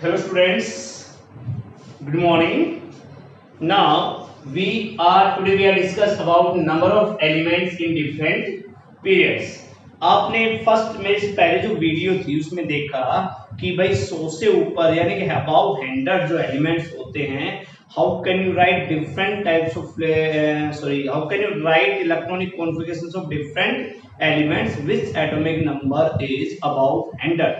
Hello students, good morning. Now we are discuss about number of elements in different periods. आपने first में पहले जो video थी उसमें देखा कि भाई 100 से ऊपर यानी कि अबाउट 100 जो एलिमेंट्स होते हैं, how can you right different types of how can you right electronic configurations of different elements which atomic number is about 100.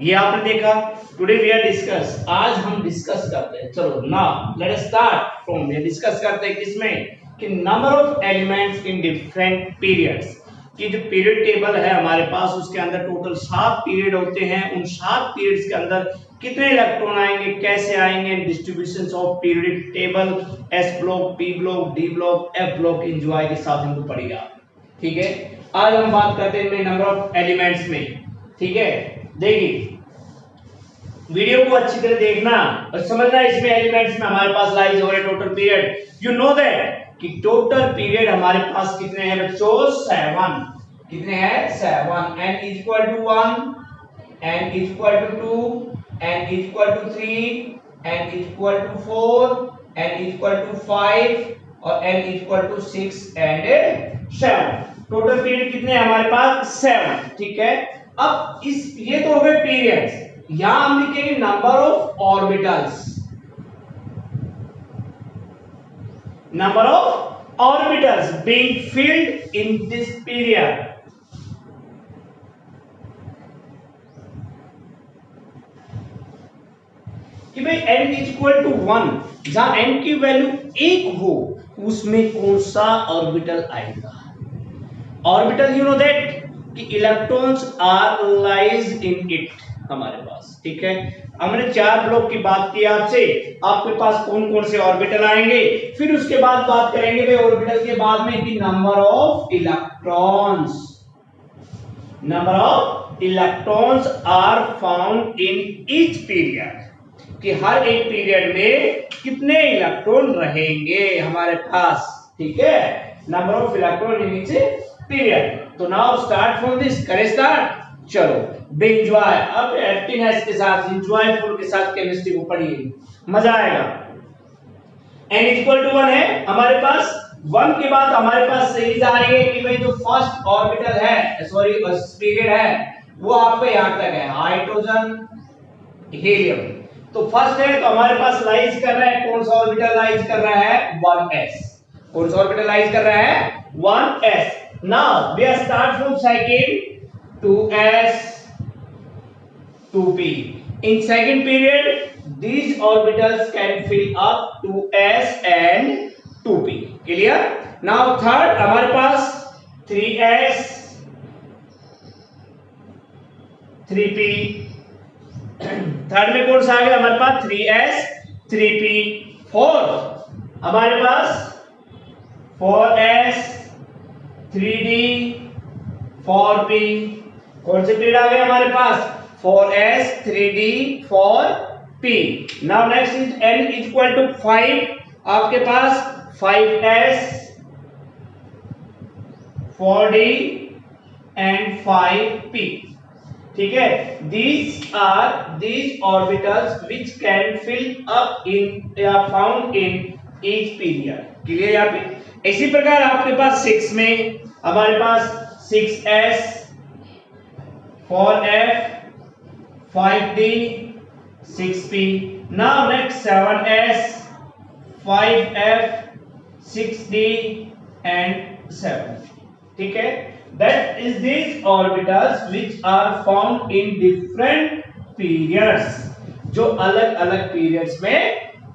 ये आपने देखा. टुडे वी आर डिस्कस, आज हम डिस्कस करते हैं. चलो now let us start from, ये discuss करते हैं किसमें कि number of elements in different periods. कि जो पीरियड टेबल है हमारे पास उसके अंदर टोटल 7 पीरियड होते हैं. उन 7 पीरियड्स के अंदर कितने इलेक्ट्रॉन आएंगे, कैसे आएंगे, distributions of periodic table, S block, P block, D block, F block enjoy के साथ हमको पढ़ेगा. ठीक है, आज हम बात करते हैं नंबर ऑफ एलिमेंट्स में. ठीक है, देखिए वीडियो को अच्छी तरह देखना और समझना. इसमें एलिमेंट्स में हमारे पास लाइज हो रहे total period. You know that कि टोटल पीरियड हमारे पास कितने हैं बच्चों? 7. कितने हैं? 7. n equal to 1, n equal to 2, n equal to 3, n equal to 4, n equal to 5 और n equal to 6 and 7. Total period कितने हैं हमारे पास? 7. ठीक है, अब इस ये तो हो गए पीरियड्स. यहां हम लिखेंगे number of orbitals. Number of orbitals being filled in this period. कि भाई n इक्वल टू 1, जहां n की वैल्यू 1 हो उसमें कौन सा ऑर्बिटल आएगा? ऑर्बिटल यू नो दैट कि electrons are lies in it हमारे पास. ठीक है, हमने 4 ब्लॉक की बात की आपसे. आपके पास कौन कौन से ऑर्बिटल आएंगे, फिर उसके बाद बात करेंगे भाई ऑर्बिटल के बाद में कि number of electrons. Number of electrons are found in each period, कि हर एक पीरियड में कितने इलेक्ट्रॉन रहेंगे हमारे पास. ठीक है, number of electron in each period. तो नाउ स्टार्ट फ्रॉम दिस. करें स्टार्ट. चलो एंजॉय. अब हैप्पीनेस के साथ, एंजॉयफुल के साथ केमिस्ट्री को पढ़िए, मजा आएगा. n इक्वल टू 1 है हमारे पास. 1 के बाद हमारे पास सीरीज आ रही है कि भाई जो फर्स्ट ऑर्बिटल है, सॉरी पीरियड है, वो आपका यहां तक है हाइड्रोजन हीलियम. तो फर्स्ट है तो हमारे पास लाइज कर रहा है, कौन सा ऑर्बिटल लाइज कर रहा है? 1s. कौन सा ऑर्बिटल लाइज कर रहा है? 1s. Now we are start from second 2s 2p. in second period these orbitals can fill up 2s and 2p. clear? now third हमारे पास 3s 3p. थर्ड में कौन सा आ गया हमारे पास? 3s 3p. फोर्थ हमारे पास 4s 3d 4p. कौन से पीरियड आ गए हमारे पास? 4s 3d 4p. Now next is n equal to 5. आपके पास 5s 4d एंड 5p. ठीक है, these orbitals which can fill up in या found in each period. Clear यहाँ पे? इसी प्रकार आपके पास 6 में हमारे पास 6s 4f 5d 6p. now next 7s 5f 6d and 7. ठीक है, that is these orbitals which are found in different periods, जो अलग अलग periods में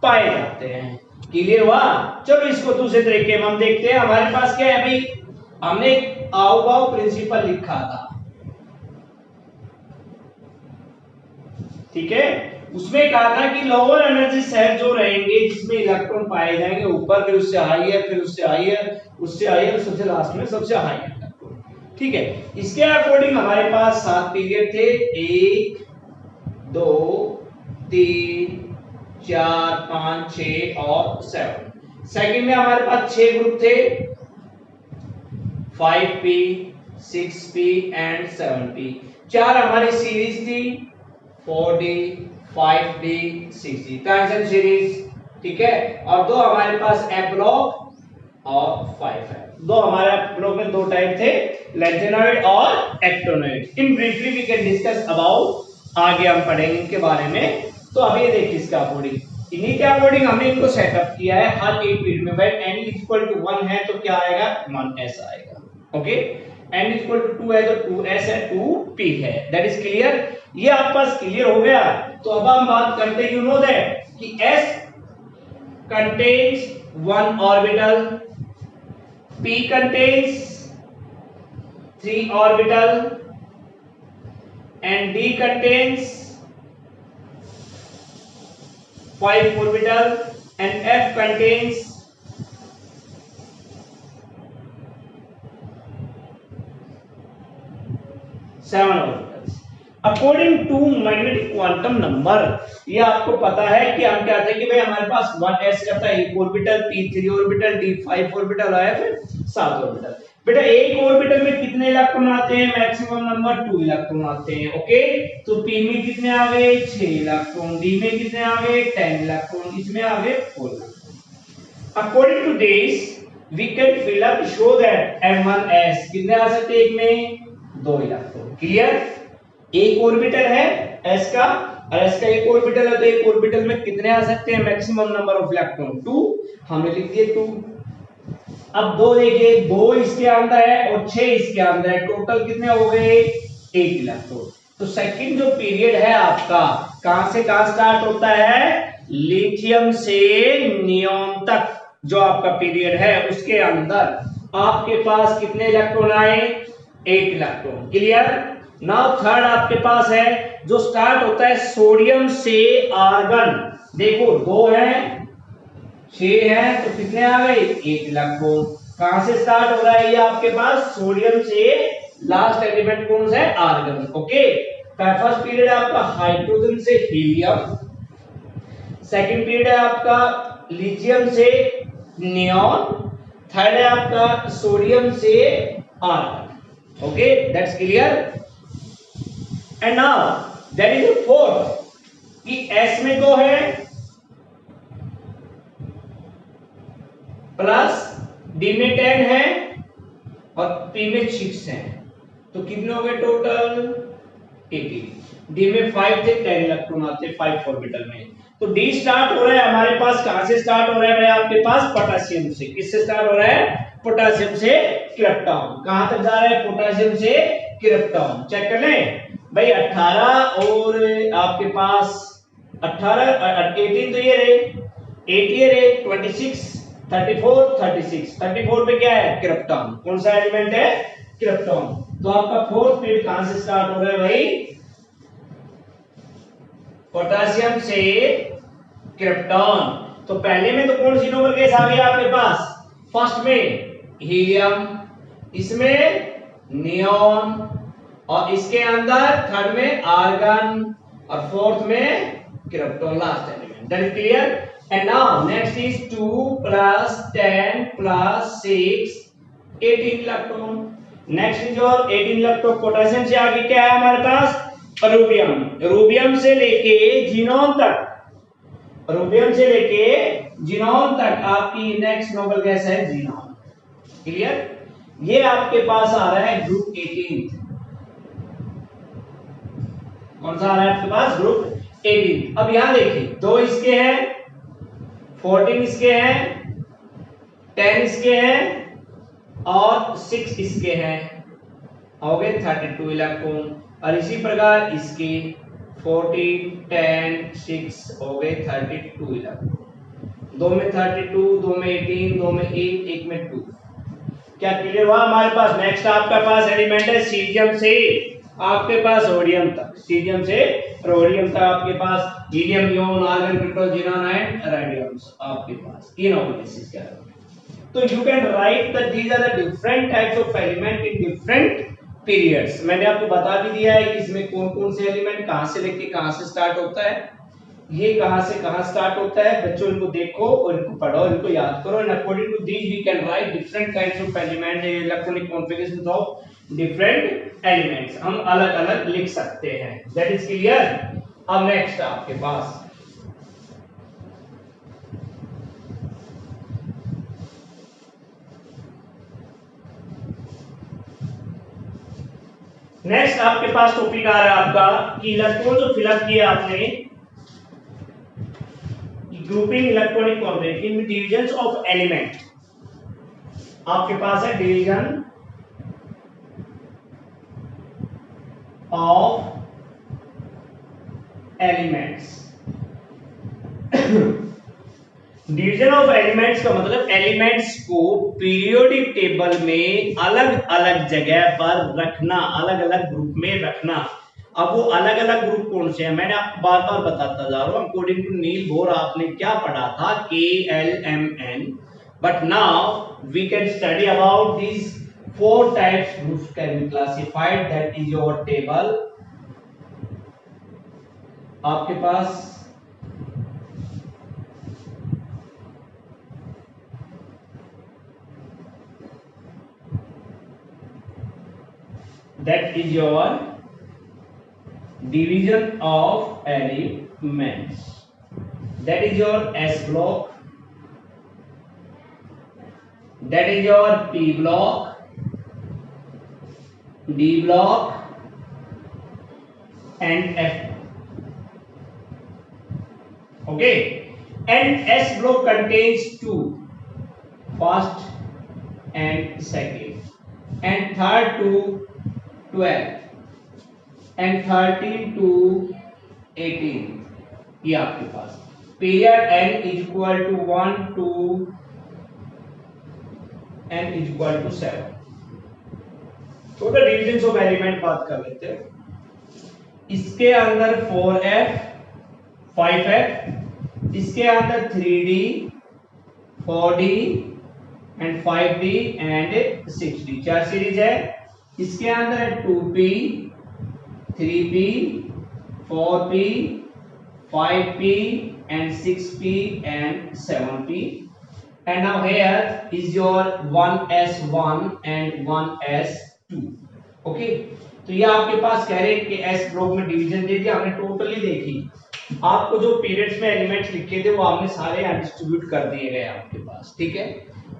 पाए जाते हैं. क्लियर हुआ? चलो इसको दूसरे तरीके में हम देखते हैं. हमारे पास क्या है अभी? हमने एक आउबाउ प्रिंसिपल लिखा था. ठीक है, उसमें कहा था कि लोअर एनर्जी सेल जो रहेंगे जिसमें इलेक्ट्रॉन पाए जाएंगे ऊपर, फिर उससे हाईयर, फिर उससे हाईयर, उससे हाईयर, सबसे लास्ट में सबसे हाईयर. ठीक है, इसके अकॉर्डिंग हमारे पास 7 पीरियड थे. 1 2 3 4 5 6 और 7. सेकंड में हमारे पास 6 ग्रुप थे. 5p 6p and 7p. 4 हमारी सीरीज थी 4d 5d 6d transition series, ठीक है। और दो हमारे पास एफ ब्लॉक और 5 है। दो हमारे ब्लॉक में दो टाइप थे, लेंथेनॉइड और actinoid. In briefly we can discuss about, आगे हम पढ़ेंगे इनके बारे में। तो अभी देखिए इसका अकॉर्डिंग, इन्हीं के अकॉर्डिंग हमने इनको सेटअप किया है हर एक पीरियड में। व्हेन n इक्वल टू 1 है तो क्या आएगा, 1s आएगा, ओके। n इक्वल टू 2 है तो 2s है, 2p है। That is clear. ये आपके पास क्लियर हो गया। तो अब हम बात करते हैं, यू नो दैट कि s contains one orbital, p contains 3 orbital, and d contains 5 orbital, and f contains 7 orbitals. According to magnetic quantum number, ये आपको पता है कि हम कहते हैं कि भाई हमारे पास 1s करता है 1 orbital, p 3 orbital, d 5 orbital है, फिर 7 ऑर्बिटल। बेटा एक ऑर्बिटल में कितने इलेक्ट्रॉन आते हैं, मैक्सिमम नंबर 2 इलेक्ट्रॉन आते हैं, ओके। तो p में कितने आ गए, 6 इलेक्ट्रॉन, d में कितने आ गए, 10 इलेक्ट्रॉन, इसमें आ गए 4 electron. According to this we can fill up show that m1s कितने आ सकते हैं, एक में 2 इलेक्ट्रॉन। क्लियर। एक ऑर्बिटल है s का और s का एक ऑर्बिटल है, तो एक ऑर्बिटल में कितने आ सकते हैं, मैक्सिमम नंबर ऑफ इलेक्ट्रॉन 2, हमने लिख दिए 2। अब 2 देखिए, 2 इसके अंदर है और 6 इसके अंदर है, टोटल कितने हो गए, 8 इलेक्ट्रॉन। तो सेकंड जो पीरियड है आपका, कहां से कहां स्टार्ट होता है, लिथियम से नियोन तक जो आपका पीरियड है, उसके अंदर आपके पास कितने इलेक्ट्रॉन आए, 8 इलेक्ट्रॉन। क्लियर। नाउ थर्ड आपके पास है जो स्टार्ट होता है सोडियम से आर्गन। देखो 2 है, 6 है, तो कितने आ गए, 8 इलेक्ट्रॉन। कहां से स्टार्ट हो रहा है ये आपके पास, सोडियम से, लास्ट एलिमेंट कौन सा है, आर्गन, ओके। फर्स्ट पीरियड है आपका हाइड्रोजन से हीलियम, सेकंड पीरियड है आपका लिथियम से नियोन, थर्ड है आपका सोडियम से argon, okay. That's clear. And now there is a fourth कि s में 2 है प्लस d में 10 है और p में 6 है, तो कितने हो गए टोटल 18। d में 5 थे, 10 इलेक्ट्रॉन आते 5 ऑर्बिटल में। तो d स्टार्ट हो रहा है हमारे पास, कहां से स्टार्ट हो रहा है भाई, आपके पास पोटेशियम से। किससे स्टार्ट हो रहा है, पोटेशियम से क्रिप्टॉन। कहां तक जा रहा है, पोटेशियम से क्रिप्टॉन। चेक कर लें भाई, 18 और आपके पास 18 18 तो ये रहे, 8 ये रहे, 26 34 36 34 पे क्या है, क्रिप्टॉन। कौन सा एलिमेंट है, क्रिप्टॉन। तो आपका फोर्थ पीरियड कहां से स्टार्ट हो रहा है भाई, पोटेशियम से क्रिप्टॉन। तो पहले में तो कौन सी नंबर केस आ गया आपके पास, फर्स्ट में हीलियम, इसमें नियोन, और इसके अंदर थर्ड में आर्गन, और फोर्थ में krypton, last element. That is clear. And now next is 2 plus 10 plus 6 18 electron. Next is और 18 इलेक्ट्रॉन। पोटेशियम से आगे क्या है हमारे पास, रूबियम। रूबियम से लेके जीनोन तक, रूबियम से लेके जीनोन तक आपकी नेक्स्ट नोबल गैस है जीनोन। क्लियर। ये आपके पास आ रहा है ग्रुप 18। कौन सा आ रहा है आपके पास, ग्रुप 18। अब यहां देखिए 2 इसके हैं, 14 इसके हैं, 10 इसके हैं और 6 इसके हैं, हो गए 32 इलेक्ट्रॉन। और इसी प्रकार इसके 14 10 6 हो गए 32 इलेक्ट्रॉन। 2 में 32, 2 में 18, 2 में 8, 1 में 2। क्या क्लियर हुआ हमारे पास। नेक्स्ट आपका पास एलिमेंट है सीजियम से आपके पास रोडियम तक, सीजियम से रोडियम तक आपके पास helium, neon, argon, krypton, xenon and radiums आपके पास इनऑर्गेनाइजेशन क्या है। तो you can write that these are the different types of element in different periods. मैंने आपको बता भी दिया है कि इसमें कौन कौन से एलिमेंट कहां से लेके कहां से स्टार्ट होता है, ये कहां से कहां स्टार्ट होता है। बच्चों इनको देखो और इनको पढ़ो, इनको याद करो। And according to this we can write different kinds of element, electronic configuration of different elements हम अलग अलग लिख सकते हैं। That is clear. अब नेक्स्ट आपके पास टॉपिक आ रहा है आपका कि इलेक्ट्रॉन जो फिलअप किया आपने, grouping electronic complex in divisions of element. आपके पास है division of elements. Division of elements का मतलब एलिमेंट्स को पीरियोडिक टेबल में अलग अलग जगह पर रखना, अलग अलग ग्रुप में रखना। अब वो अलग अलग ग्रुप कौन से हैं मैंने आपको बार बार बताता जा रहा हूं। अकॉर्डिंग टू नील बोर आपने क्या पढ़ा था, KLMN, but now we can study about this 4 types groups can be classified. That is your table. आपके पास that is your division of elements. That is your S block, that is your P block, D block and F. Okay, and S block contains 2, first and second, and third to 12 and 13 to 18। ये आपके पास period n is equal to 1 to n is equal to 7। Total divisions of element बात कर लेते हैं। इसके अंदर 4f 5f, इसके अंदर 3d 4d and 5d and 6d, 4 series है। इसके अंदर है 2p 3p 4p 5p and 6p and 7p, and now here is your 1s1 and 1s2। Okay, तो ये आपके पास कह रहे कि एस ब्लॉक में डिवीजन दे दिया हमने, टोटली देखी। आपको जो पीरियड्स में एलिमेंट्स लिखे थे वो आपने सारे यहां डिस्ट्रीब्यूट कर दिए गए आपके पास, ठीक है।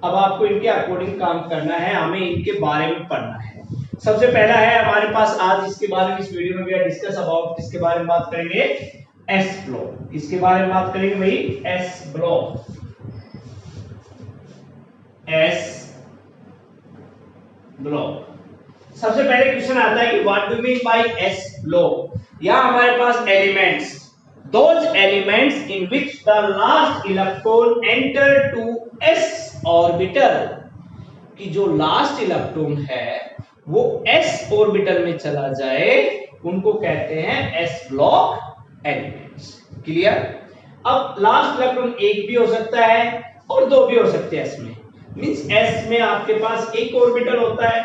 अब आपको इनके अकॉर्डिंग काम करना है, हमें इनके बारे में पढ़ना है। सबसे पहला है हमारे पास आज इसके बारे में, इस वीडियो में भी डिस्कस अबाउट किसके बारे में बात करेंगे, एस ब्लॉक। इसके बारे में बात करेंगे भाई, एस ब्लॉक। एस ब्लॉक सबसे पहले क्वेश्चन आता है कि what do mean by S block. यहां हमारे पास elements, those elements in which the last electron enter to s orbital, कि जो लास्ट इलेक्ट्रॉन है वो s ऑर्बिटल में चला जाए, उनको कहते हैं एस ब्लॉक एलिमेंट्स। क्लियर। अब लास्ट इलेक्ट्रॉन एक भी हो सकता है और 2 भी हो सकते हैं। s में मींस s में आपके पास एक ऑर्बिटल होता है,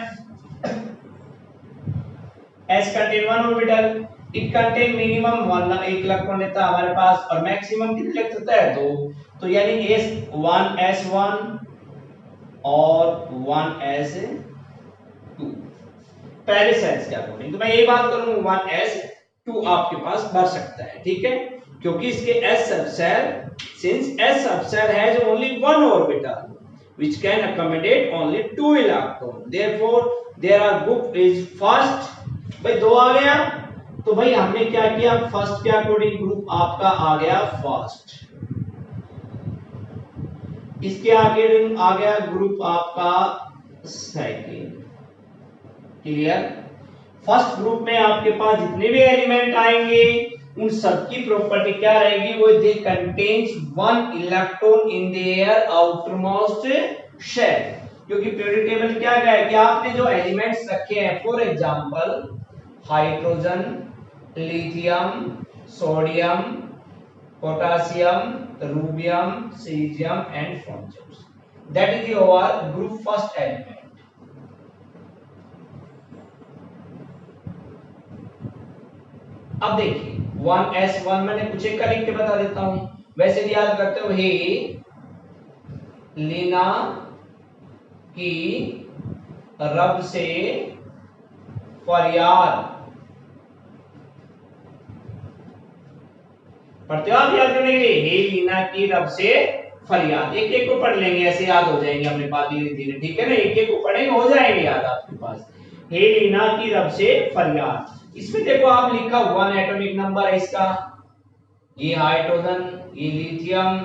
s contain 1 orbital, it contain minimum 1 electron लेता है हमारे पास, और मैक्सिमम कितने लेता है 2। तो यानी s1 और 1s2 पहले सेल्स के अकॉर्डिंग। तो मैं ये बात करूं 1s2 आपके पास बढ़ सकता है, ठीक है, क्योंकि इसके s subshell, since s subshell has only 1 orbital which can accommodate only 2 electron, therefore there are group is first। भाई 2 आ गया तो भाई हमने क्या किया, फर्स्ट के अकॉर्डिंग ग्रुप आपका आ गया फर्स्ट, इसके आगे आ गया ग्रुप आपका सेकंड। क्लियर। फर्स्ट ग्रुप में आपके पास जितने भी एलिमेंट आएंगे उन सबकी प्रॉपर्टी क्या रहेगी, वो they contains 1 electron in their outermost shell. क्योंकि पीरियोडिक टेबल क्या है कि आपने जो एलिमेंट्स रखे हैं, for example hydrogen, lithium, sodium, potassium, rubidium, caesium and francium, that is your group first element. अब देखिए 1s1 मैंने कुछ एक का लिख के बता देता हूं, वैसे भी याद करते हो, हे लीना की रब से फरियाद, पढ़ते हो आप याद करने के लिए? हे लीना की रब से फरियाद, एक एक को पढ़ लेंगे, ऐसे याद हो जाएंगे अपने पास धीरे धीरे, ठीक है ना? एक एक को पढ़ेंगे, हो जाएंगे याद आपके पास। हे लीना की रब से फरियाद। इसमें देखो आप लिखा 1 एटॉमिक नंबर है इसका, ये हाइड्रोजन, ये लिथियम,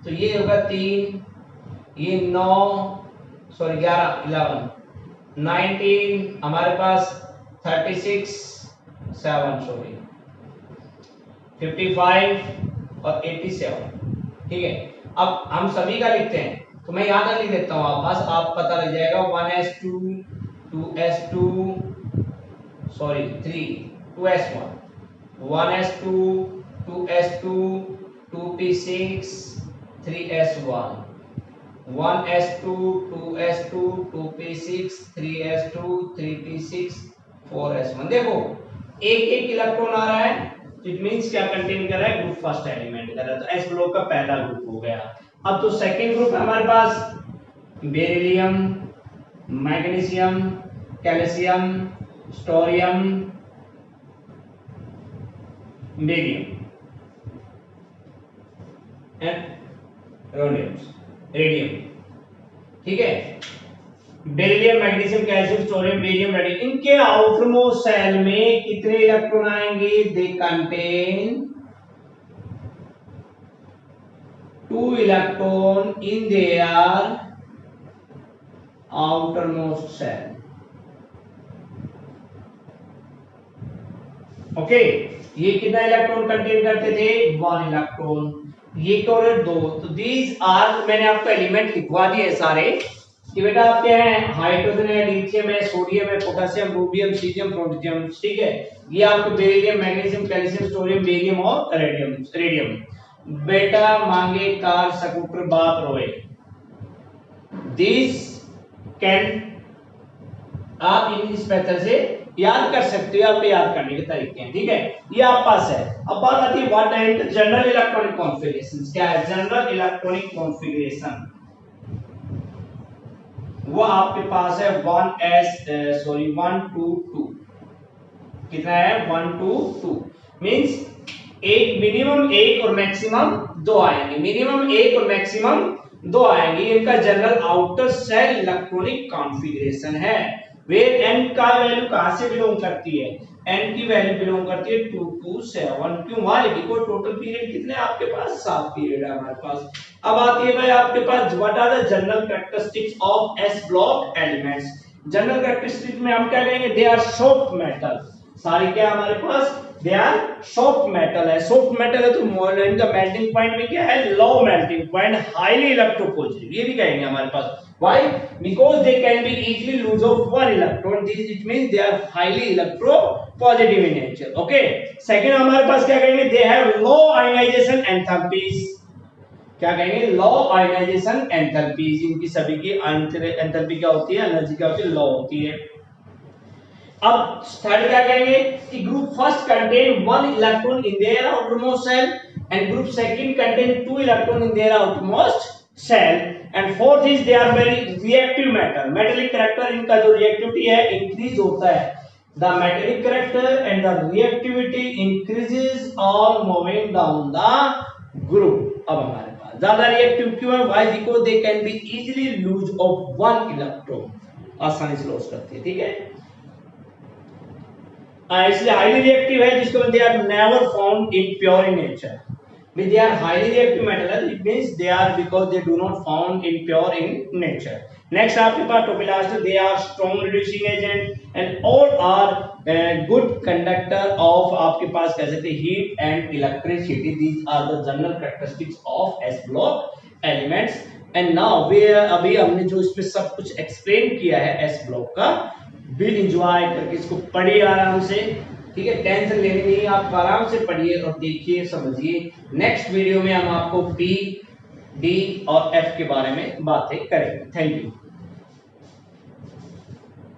तो ये होगा 3, ये 9 सॉरी 11 11 19 हमारे पास 36 7 सॉरी 55 और 87, ठीक है। अब हम सभी का लिखते हैं, तो मैं यहाँ तक लिख देता हूँ, आप पास आप पता लग जाएगा 1s2 2s2 sorry 2s1 1s2 2s2 2p6 3s1 1s2 2s2 2p6 3s2 3p6 4s1। देखो एक एक इलेक्ट्रॉन आ रहा है, तो इट मींस क्या कंटेन कर रहा है? ग्रुप फर्स्ट एलिमेंट कर रहा है, तो एस ब्लॉक का पहला ग्रुप हो गया। अब तो सेकंड ग्रुप है हमारे पास beryllium, magnesium, calcium, strontium, barium and radium, ठीक है। Beryllium, magnesium, calcium, strontium, barium, radium, इनके आउटरमोस्ट सेल में कितने इलेक्ट्रॉन आएंगे? They contain 2 electron in their outermost cell, okay. ये कितना इलेक्ट्रॉन कंटेन करते थे? 1 इलेक्ट्रॉन, ये और 2, तो दीज आर, मैंने आपको एलिमेंट लिखवा दिए सारे कि बेटा आपके हैं हाइड्रोजन है, लिथियम है, सोडियम है, पोटेशियम, रूबियम, सीजियम, प्रोटियम, ठीक है। ये आपके beryllium, magnesium, calcium, strontium, barium और रेडियम। बेटा मांगे कार स्कूटर बाप रोए, दिस कैन, आप इस मेथड से याद कर सकते हो, आप याद करने के तरीके हैं, ठीक है। ये आप पास है। अब बात आती है what is general electronic configuration. क्या है जनरल इलेक्ट्रॉनिक कॉन्फ़िगरेशन? वो आपके पास है 1s सॉरी 1 2 2, कितना है? 1 2 2 मींस एक मिनिमम 1 और मैक्सिमम 2 आएंगे, मिनिमम 1 और मैक्सिमम 2 आएंगे। इनका general outer shell electronic configuration है। वेयर n का वैल्यू कहां से बिलोंग करती है? n की वैल्यू बिलोंग करती है 2 to 7। क्यों? वाई? बिकॉज़ टोटल पीरियड कितने आपके पास? 7 पीरियड है हमारे पास। अब आती है भाई आपके पास what are the general characteristics of s block elements. General characteristic में हम क्या कहेंगे? They are soft metal. सारी क्या हमारे पास? दे आर सॉफ्ट मेटल है। सॉफ्ट मेटल है तो इनका मेल्टिंग पॉइंट में क्या है? Low melting point, highly electropositive, ये भी कहेंगे हमारे पास। Why? Because they can be easily lose of 1 electron. This it means they are highly electropositive in nature. Okay. Second हमारे पास क्या कहेंगे? They have low ionization enthalpies. क्या कहेंगे? Low ionization enthalpies. इनकी सभी की एंथैल्पी क्या होती है? एनर्जी क्या होती है? लो होती है। अब थर्ड क्या कहेंगे? कि group first contain 1 electron in their outermost cell and group second contain 2 electron in their outermost cell. And fourth is they are very reactive metal. Metallic character इनका जो रिएक्टिविटी है इंक्रीज होता है। The metallic character and the reactivity increases on moving down the group. अब हमारे पास ज्यादा reactive क्यों है? Why? Because they can be easily lose of 1 electron, आसानी से लॉस करते हैं, ठीक है। इसलिए हाईली रिएक्टिव है, जिसको they are never found in pure in nature. But they are highly reactive metal, it means they are because they do not found in pure in nature. Next आपके पास टोपिलास्ट, they are strong reducing agent and all are good conductor of आपके पास कह सकते हैं heat and electricity. These are the general characteristics of S block elements. And now we अभी हमने जो इस पे सब कुछ explain किया है S block का, भी enjoy करके इसको पढ़िए आराम से, ठीक है। टेंशन लेनी नहीं, आप आराम से पढ़िए और देखिए, समझिए। नेक्स्ट वीडियो में हम आपको P, D और F के बारे में बातें करेंगे। Thank you.